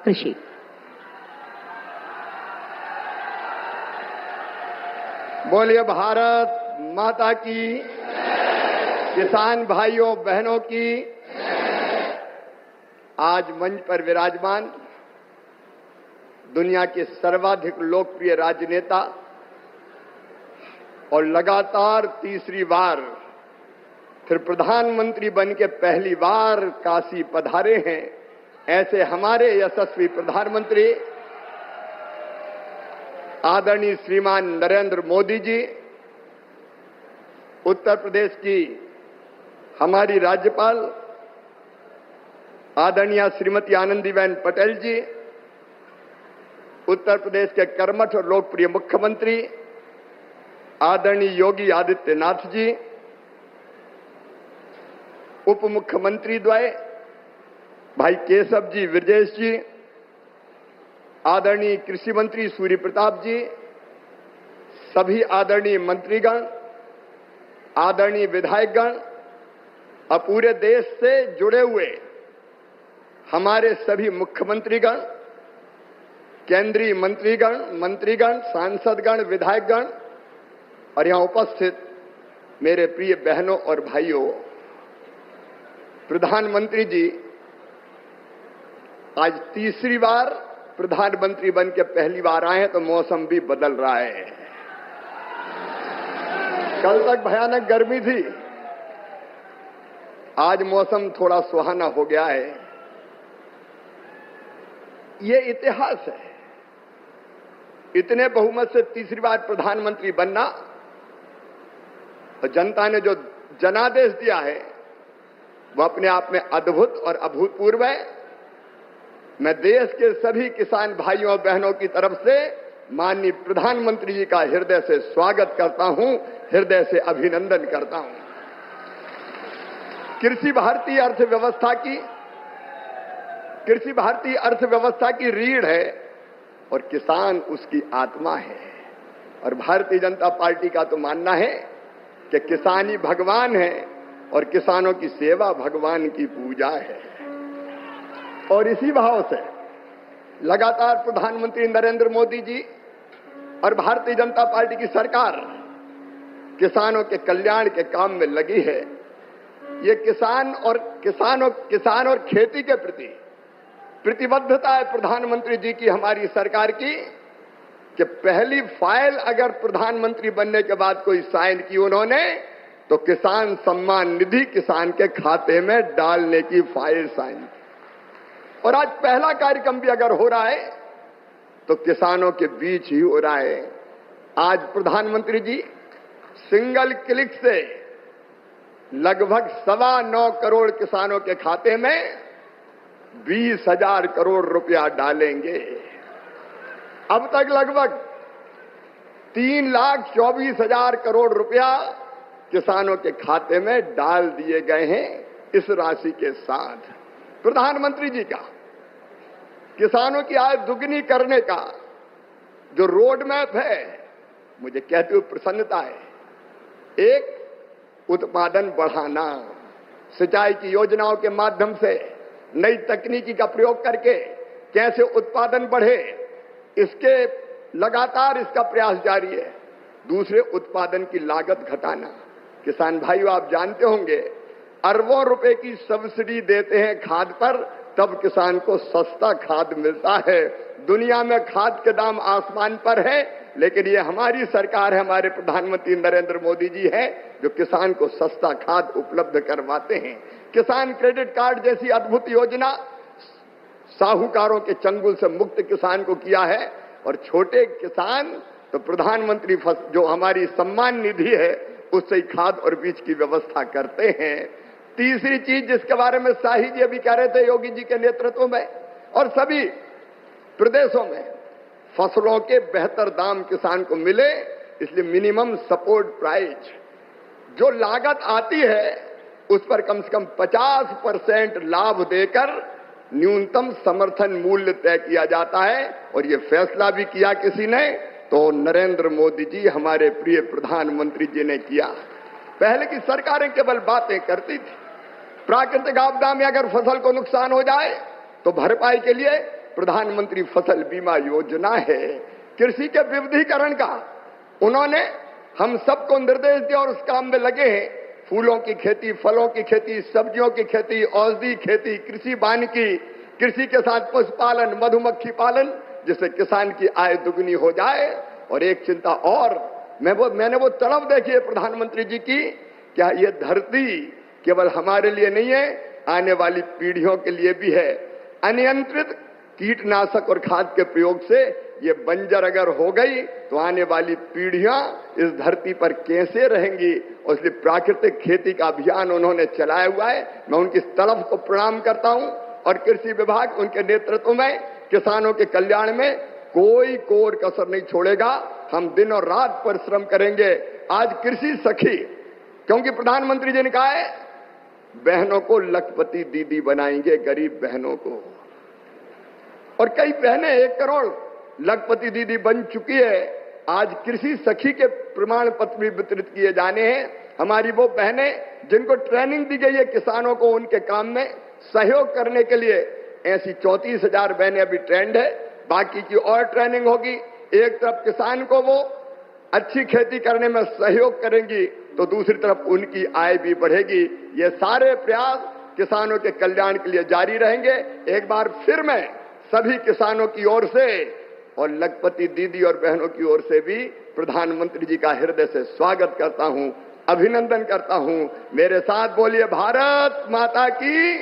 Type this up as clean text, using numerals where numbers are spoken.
कृषि। बोलिए भारत माता की, किसान भाइयों बहनों की। आज मंच पर विराजमान दुनिया के सर्वाधिक लोकप्रिय राजनेता और लगातार तीसरी बार फिर प्रधानमंत्री बन के पहली बार काशी पधारे हैं, ऐसे हमारे यशस्वी प्रधानमंत्री आदरणीय श्रीमान नरेंद्र मोदी जी, उत्तर प्रदेश की हमारी राज्यपाल आदरणीय श्रीमती आनंदीबेन पटेल जी, उत्तर प्रदेश के कर्मठ और लोकप्रिय मुख्यमंत्री आदरणीय योगी आदित्यनाथ जी, उप मुख्यमंत्री द्वय भाई केशव जी विरजेश जी, आदरणीय कृषि मंत्री सूर्य प्रताप जी, सभी आदरणीय मंत्रीगण, आदरणीय विधायकगण और पूरे देश से जुड़े हुए हमारे सभी मुख्यमंत्रीगण, केंद्रीय मंत्रीगण, सांसदगण, विधायकगण और यहां उपस्थित मेरे प्रिय बहनों और भाइयों, प्रधानमंत्री जी आज तीसरी बार प्रधानमंत्री बन के पहली बार आए हैं, तो मौसम भी बदल रहा है। कल तक भयानक गर्मी थी, आज मौसम थोड़ा सुहाना हो गया है। ये इतिहास है, इतने बहुमत से तीसरी बार प्रधानमंत्री बनना, और जनता ने जो जनादेश दिया है वो अपने आप में अद्भुत और अभूतपूर्व है। मैं देश के सभी किसान भाइयों और बहनों की तरफ से माननीय प्रधानमंत्री जी का हृदय से स्वागत करता हूं, हृदय से अभिनंदन करता हूं। कृषि भारतीय अर्थव्यवस्था की रीढ़ है और किसान उसकी आत्मा है। और भारतीय जनता पार्टी का तो मानना है कि किसान ही भगवान है और किसानों की सेवा भगवान की पूजा है। और इसी भाव से लगातार प्रधानमंत्री नरेंद्र मोदी जी और भारतीय जनता पार्टी की सरकार किसानों के कल्याण के काम में लगी है। ये किसान और खेती के प्रति प्रतिबद्धता है प्रधानमंत्री जी की, हमारी सरकार की, कि पहली फाइल अगर प्रधानमंत्री बनने के बाद कोई साइन की उन्होंने, तो किसान सम्मान निधि किसान के खाते में डालने की फाइल साइन की। और आज पहला कार्यक्रम भी अगर हो रहा है तो किसानों के बीच ही हो रहा है। आज प्रधानमंत्री जी सिंगल क्लिक से लगभग 9.25 करोड़ किसानों के खाते में 20,000 करोड़ रुपया डालेंगे। अब तक लगभग 3,24,000 करोड़ रुपया किसानों के खाते में डाल दिए गए हैं। इस राशि के साथ प्रधानमंत्री जी का किसानों की आय दुगनी करने का जो रोड मैप है, मुझे कहते हुए प्रसन्नता है। एक, उत्पादन बढ़ाना, सिंचाई की योजनाओं के माध्यम से नई तकनीकी का प्रयोग करके कैसे उत्पादन बढ़े, इसके लगातार इसका प्रयास जारी है। दूसरे, उत्पादन की लागत घटाना। किसान भाइयों, आप जानते होंगे अरबों रुपए की सब्सिडी देते हैं खाद पर, तब किसान को सस्ता खाद मिलता है। दुनिया में खाद के दाम आसमान पर है, लेकिन ये हमारी सरकार है, हमारे प्रधानमंत्री नरेंद्र मोदी जी है जो किसान को सस्ता खाद उपलब्ध करवाते हैं। किसान क्रेडिट कार्ड जैसी अद्भुत योजना साहूकारों के चंगुल से मुक्त किसान को किया है। और छोटे किसान तो प्रधानमंत्री जो हमारी सम्मान निधि है उससे ही खाद और बीज की व्यवस्था करते हैं। तीसरी चीज जिसके बारे में शाही जी अभी कह रहे थे, योगी जी के नेतृत्व में और सभी प्रदेशों में फसलों के बेहतर दाम किसान को मिले, इसलिए मिनिमम सपोर्ट प्राइस जो लागत आती है उस पर कम से कम 50% लाभ देकर न्यूनतम समर्थन मूल्य तय किया जाता है। और ये फैसला भी किया किसी ने, तो नरेंद्र मोदी जी हमारे प्रिय प्रधानमंत्री जी ने किया। पहले की सरकारें केवल बातें करती थी। प्राकृतिक आपदा में अगर फसल को नुकसान हो जाए तो भरपाई के लिए प्रधानमंत्री फसल बीमा योजना है, कृषि के विविधीकरण का उन्होंने हम सबको निर्देश दिया और उस काम में लगे हैं। फूलों की खेती, फलों की खेती, सब्जियों की खेती, औषधि खेती, कृषि वानिकी, कृषि के साथ पशुपालन, मधुमक्खी पालन, जिससे किसान की आय दुगनी हो जाए। और एक चिंता और, मैंने वो तड़प देखी है प्रधानमंत्री जी की, क्या ये धरती केवल हमारे लिए नहीं है, आने वाली पीढ़ियों के लिए भी है। अनियंत्रित कीटनाशक और खाद के प्रयोग से ये बंजर अगर हो गई तो आने वाली पीढ़ियां इस धरती पर कैसे रहेंगी। और इसलिए प्राकृतिक खेती का अभियान उन्होंने चलाया हुआ है। मैं उनकी इस तलब को प्रणाम करता हूं और कृषि विभाग उनके नेतृत्व में किसानों के कल्याण में कोई कोर कसर नहीं छोड़ेगा। हम दिन और रात परिश्रम करेंगे। आज कृषि सखी, क्योंकि प्रधानमंत्री जी ने कहा है बहनों को लखपति दीदी बनाएंगे, गरीब बहनों को, और कई बहनें 1 करोड़ लखपति दीदी बन चुकी है। आज कृषि सखी के प्रमाण पत्र भी वितरित किए जाने हैं। हमारी वो बहनें जिनको ट्रेनिंग दी गई है किसानों को उनके काम में सहयोग करने के लिए, ऐसी 34,000 बहनें अभी ट्रेंड है, बाकी की और ट्रेनिंग होगी। एक तरफ किसान को वो अच्छी खेती करने में सहयोग करेंगी तो दूसरी तरफ उनकी आय भी बढ़ेगी। ये सारे प्रयास किसानों के कल्याण के लिए जारी रहेंगे। एक बार फिर मैं सभी किसानों की ओर से और लखपति दीदी और बहनों की ओर से भी प्रधानमंत्री जी का हृदय से स्वागत करता हूं, अभिनंदन करता हूं। मेरे साथ बोलिए भारत माता की।